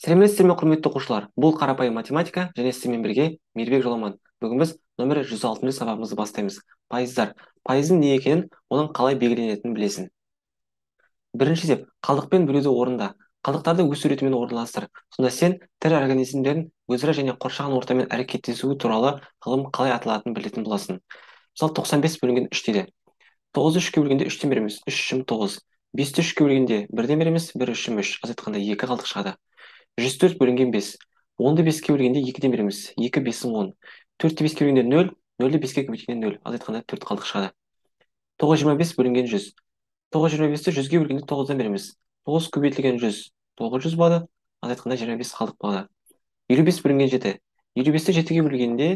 Сәлеметсіздер ме, құрметті оқушылар? Бұл қарапайым математика және сіздермен бірге Мейірбек Жоламан. Бүгін біз номер 106 сабағымызды бастаймыз. Пайыздар. Пайыздың не екенін, оның қалай белгіленетінін білесің. Бірінші деп, қалдықпен бөлуді орында. Қалдықтарды өз суретімен орналастыр. Сонда сен тірі организмдердің өзара және қоршаған ортамен әрекеттесуі туралы ғылым қалай аталатынын білетін боласың. Мысалы, 95 бөлінген 3 дейді. 9-ды 3-ке бөлгенде 3-тен береміз, 3 үшім 9. 5-ті 3-ке бөлгенде 1-ден береміз, 1 үшім 3. Аз айтқанда 2 қалдық шығады. 104 бөлінген 5. 10-ды 5-ке бөлгенде 2-ден береміз. 2 5-ін 10. 4-ті 5-ке бөлгенде 0. 0-ді 5-ке көбейткенде 0. Аз айтқанда 4 қалдық шығады. 925 бөлінген 100. 925-ті 100-ге бөлгенде 9-дан береміз. 9 көбейтілген 100. 900 болады. Аз айтқанда 25 қалдық болады. 55 бөлінген 7. 55-ті 7-ге бөлгенде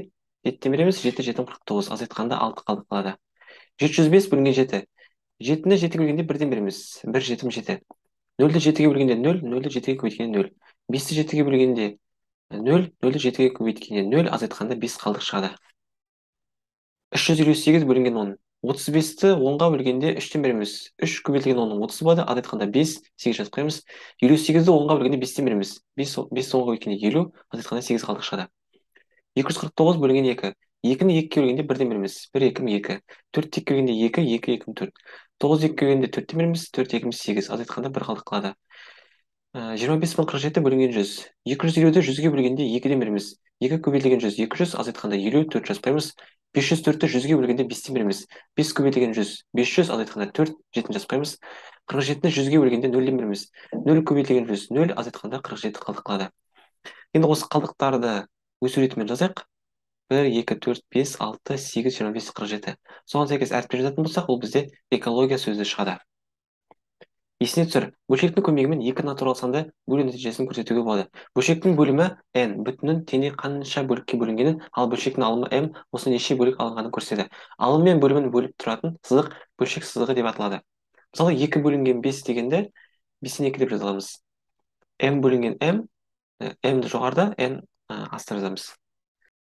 7-ден береміз. 7 7 49. Аз айтқанда 6 қалдық болады. 705 бөлінген 7. 7-ні 7-ге бөлгенде 1-ден береміз. 1 7 7. 0-ді 7-ге бөлгенде 0. 0-ді 7-ге көбейткенде 0. 5-ті 7-ге бөлгенде 0, 0-ді 7-ге көбейткенде 0, аз айтқанда 5 қалдық шығады. 358 бөлінген 10. 35-ті 10-ға бөлгенде 3-тен береміз. 3 көбейтілген 10-ның 30 болады, аз айтқанда 5, 8 жазып қоямыз. 58-ді 10-ға бөлгенде 5-тен береміз. 5 10-ға бөлгенде 50, аз айтқанда 8 қалдық шығады. 249 бөлінген 2. 2-ні 2-ге бөлгенде 1-ден береміз. 1 2 2. 4-ті 2-ге бөлгенде 2, 2 2 4. 9 2-ге бөлгенде 4-тен береміз. 4 2 8, аз айтқанда 1 қалдық қалады. 25.047 бөлінген 100. 250-ді 100-ге бөлгенде 2-ден береміз. 2 көбейтілген 100, 200, аз айтқанда 50, 4 жазып қоямыз. 504-ті 100-ге бөлгенде 5-тен береміз. 5 көбейтілген 100, 500, аз айтқанда 4, 7 жазып қоямыз. 47-ні 100-ге бөлгенде 0-ден береміз. 0 көбейтілген 100, 0, аз айтқанда 47 қалдық қалады. Енді осы қалдықтарды өз суретімен жазайық. 1, 2, 4, 5, 6, 8, 25, 47. Соған сәйкес әріппен жазатын болсақ, ол бізде экология сөзі шығады. Есіне түсір, бөлшектің көмегімен екі натурал санды бөлу нәтижесін көрсетуге болады. Бөлшектің бөлімі n бүтіннің тене қанша бөлікке бөлінгенін, ал бөлшектің алымы m осы неше бөлік алынғанын көрсетеді. Алым мен бөлімін бөліп тұратын сызық бөлшек сызығы деп аталады. Мысалы, 2 бөлінген 5 дегенде 5-тен 2 деп жазамыз. m бөлінген m, m-ді жоғарыда, n астына жазамыз.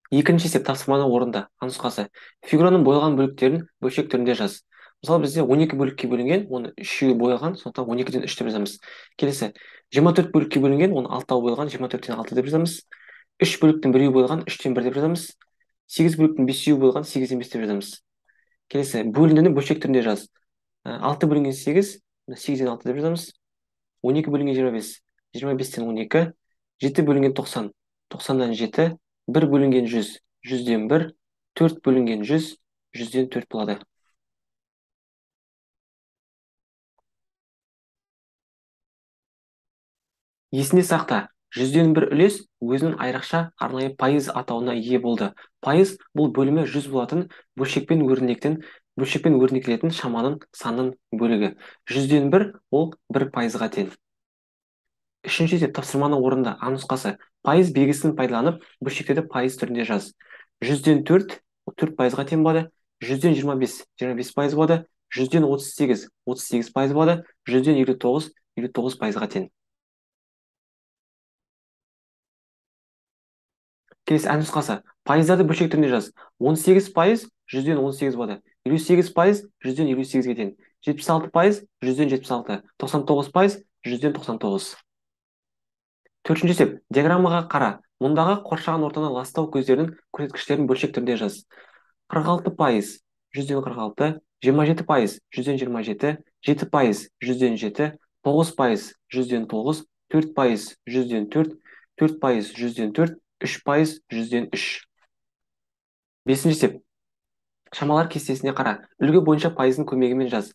Екінші есеп тапсырманы орында. Нұсқасы. Фигураның боялған бөліктерін бөлшек түрінде жаз. Мысалы, бізде 12 бөлікке бөлінген, оны 3-ге боялған, сондықтан 12-ден 3 деп жазамыз. Келесі, 24 бөлікке бөлінген, оны 6-ға боялған, 24-тен 6 деп жазамыз. 3 бөліктің 1-ге боялған, 3-тен 1 деп жазамыз. 8 бөліктің 5-ге боялған, 8-ден 5 деп жазамыз. Келесі, бөліндіні бөлшек түрінде жаз. 6 бөлінген 8, 8-ден 6 деп жазамыз. 12 бөлінген 25, 25-тен 12, 7 бөлінген 90, 90-дан 7, 1 бөлінген 100, 100-ден 1, 4 бөлінген 100, 100-ден 4 болады. Есінде сақта, 100-ден 1 үлес өзінің айрықша арнайы пайыз атауына ие болды. Пайыз бұл бөлімі 100 болатын бөлшекпен өрнектелетін шаманың санның бөлігі. 100-ден 1 ол 1 пайызға тең. Үшінші есеп тапсырманы орында. Нұсқасы. Пайыз белгісін пайдаланып, бөлшектерді пайыз түрінде жаз. 100-ден 4, 4 пайызға тең болады. 100-ден 25, 25 пайыз болады. 100-ден 38, 38 пайыз болады. 100-ден 59, 59 пайызға тең. Келесі нұсқасы. Пайыздарды бөлшек түрінде жаз. 18 пайыз 100-ден 18 болады. 58 пайыз 100-ден 58-ге тең. 76 пайыз 100-ден 76. 99 пайыз 100-ден 99. Төртінші есеп, диаграммаға қара. Мұндағы қоршаған ортаны ластау көздерінің көрсеткіштерін бөлшек түрінде жаз. 46 пайыз 100-ден 46, 27 пайыз 100-ден 27, 7 пайыз 100-ден 7, 9 пайыз 100-ден 9, 4 пайыз 100-ден 4, 4 пайыз 100-ден 4, 3 пайыз 100-ден 3. Бесінші есеп, шамалар кестесіне қара. Үлгі бойынша пайыздың көмегімен жаз.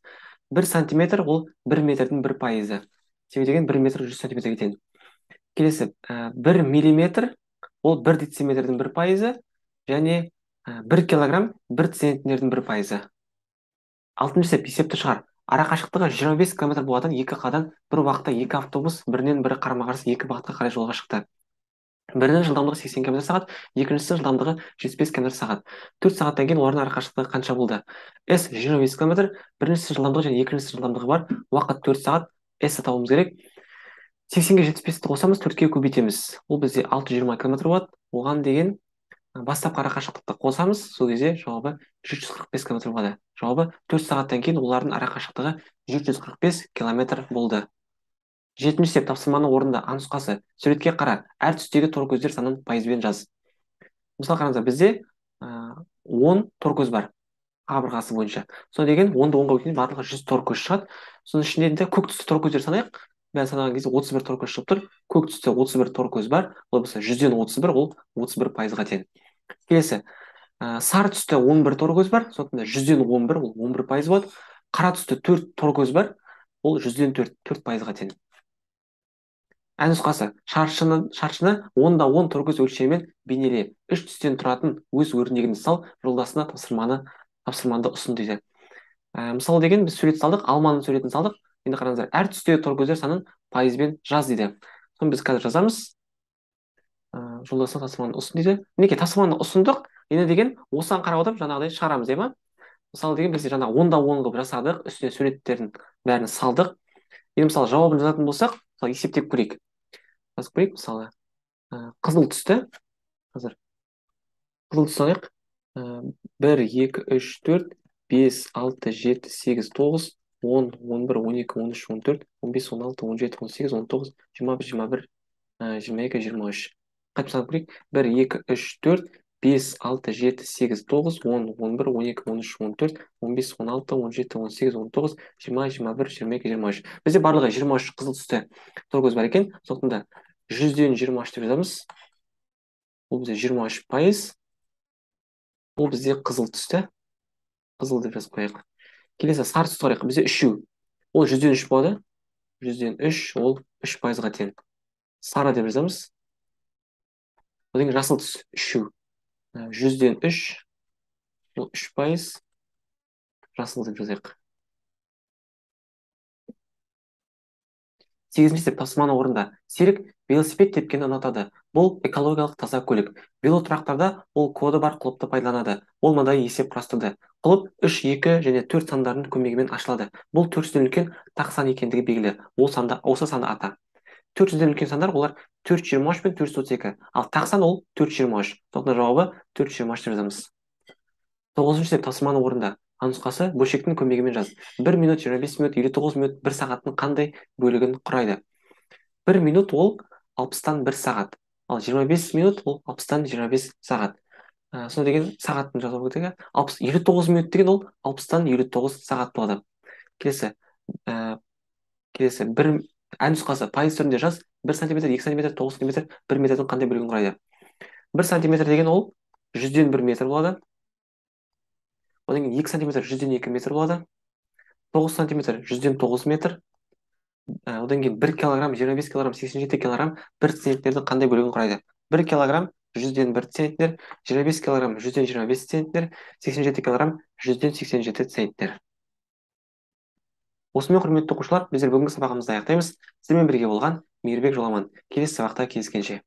1 сантиметр ол 1 метрдің 1 пайызы. Себебі деген 1 метр 100 сантиметрге тең. Келесі, 1 миллиметр ол 1 дециметрдің 1 пайызы, және 1 килограмм 1 центнердің 1 пайызы. Алтыншы есепті шығар. Ара қашықтығы 25 км болатын екі қаладан бір уақытта екі автобус бірінен бірі қарама-қарсы екі бағытқа қарай жолға шықты. Бірінің жылдамдығы 80 км сағат, екіншісінің жылдамдығы 75 км сағат. 4 сағаттан кейін олардың ара қашықтығы қанша болды? С 25 км, біріншісінің жылдамдығы және екіншісінің жылдамдығы бар. Уақыт 4 сағат. С табуымыз керек. 80-ге 75-ті қосамыз, 4-ке көбейтеміз. Ол бізде 620 км болады. Оған деген бастапқы ара қашықтықты қосамыз, сол кезде жауабы 345 км болады. Жауабы 4 сағаттан кейін олардың ара қашықтығы 345 км болды. Жетінші степ тапсырманы орында. А нұсқасы. Суретке қара. Әр түстегі тор көздер санын пайызбен жаз. Мысалы қараңыздар, бізде 10 тор көз бар қабырғасы бойынша. Соны деген 10-ды 10-ға бөлгенде барлығы 100 тор көз шығады. Соның ішінде де көк түсті тор көздер санайық. Бәрін санаған кезде 31 тор көз шығып тұр. Көк түсті 31 тор көз бар. Ол болса 100-ден 31, ол 31 пайызға тең. Келесі, сары түсті 11 тор көз бар. Сондықтан 100-ден 11, ол 11 пайыз болады. Қара түсті 4 тор көз бар. Ол 100-ден 4 пайызға тең. Ән нұсқасы. Шаршыны 10-да 10 тор көз өлшемімен бейнеле. 3 түстен тұратын өз өрнегін сал, жолдасына тапсырманды ұсын дейді. Мысалы деген біз сурет салдық, алманың суретін салдық. Енді қараңыздар, әр түстегі тор көздер санын пайызбен жаз дейді. Соны біз қазір жазамыз. Жолдасына тапсырманы ұсын дейді. Мінекей тапсырманы ұсындық. Енді деген осыған қарап отырып жаңағыдай шығарамыз, дей ма? Мысалы деген біз жаңа 10-да 10 қылып жасадық, үстіне суреттерін бәрін салдық. Енді мысалы жауабын жазатын болсақ, мысалы есептеп көрейік. Жазып көрейік, мысалы қызыл түсті. Қазір қызыл түсті алайық. 1, 2, 3, 4, 5, 6, 7, 8, 9, 10, 11, 12, 13, 14, 15, 16, 17, 18, 19, 20, 21, 22, 23. Қайтып санап көрейік. 1, 2, 3, 4, 5, 6, 7, 8, 9, 10, 11, 12, 13, 14, 15, 16, 17, 18, 19, 20, 21, 22, 23. Бізде барлығы 23 қызыл түсті тор көз бар екен. Сондықтан да 100-ден 23 деп жазамыз. Бұл бізде 23 пайыз. Бұл бізде қызыл түсті. Қызыл деп жазып қояйық. Келесі сары түсті қарайық. Бізде үшеу. Ол 100-ден 3 болады. 100-ден 3, ол 3 пайызға тең. Сары деп жазамыз. Одан кейін жасыл түс үшеу. 100-ден 3, ол 3 пайыз. Жасыл деп жазайық. 8-ші степ тапсырманы орында. Серік велосипед тепкенді ұнатады. Бұл экологиялық таза көлік. Велотұрақтарда ол коды бар құлыпты пайдаланады. Ол мынадай есеп құрастырды. Құлып 3, 2 және 4 сандарының көмегімен ашылады. Бұл 400-ден үлкен тақ сан екендігі белгілі. Осы санды ата. 400-ден үлкен сандар олар 423 пен 432. Ал тақ сан ол 423. Сондықтан жауабы 423 деп жазамыз. 9-ші степ тапсырманы орында. А нұсқасы бөлшектің көмегімен жаз. 1 минут, 25 минут, 59 минут 1 сағаттың қандай бөлігін құрайды? 1 минут ол 60-тан 1 сағат. Ал 25 минут ол 60-тан 25 сағат. Соны деген сағаттың жазу керек. 59 минут деген ол 60-тан 59 сағат болады. Келесі ән нұсқасы пайыз түрінде жаз. 1 сантиметр, 2 сантиметр, 9 сантиметр, 1 метрдің қандай бөлігін құрайды? 1 сантиметр деген ол 100-ден 1 метр болады. Одан кейін 2 сантиметр 100-ден 2 метр болады. 9 сантиметр 100-ден 9 метр. Одан кейін 1 килограмм, 25 килограмм, 87 килограмм 1 центнердің қандай бөлігін құрайды? 1 килограмм 100-ден 1 центнер, 25 килограмм 100-ден 25 центнер, 87 килограмм 100-ден 87 центнер. Осымен құрметті оқушылар, біздер бүгінгі сабағымызды аяқтаймыз. Сіздермен бірге болған Мейірбек Жоламан. Келесі сабақта кездескенше.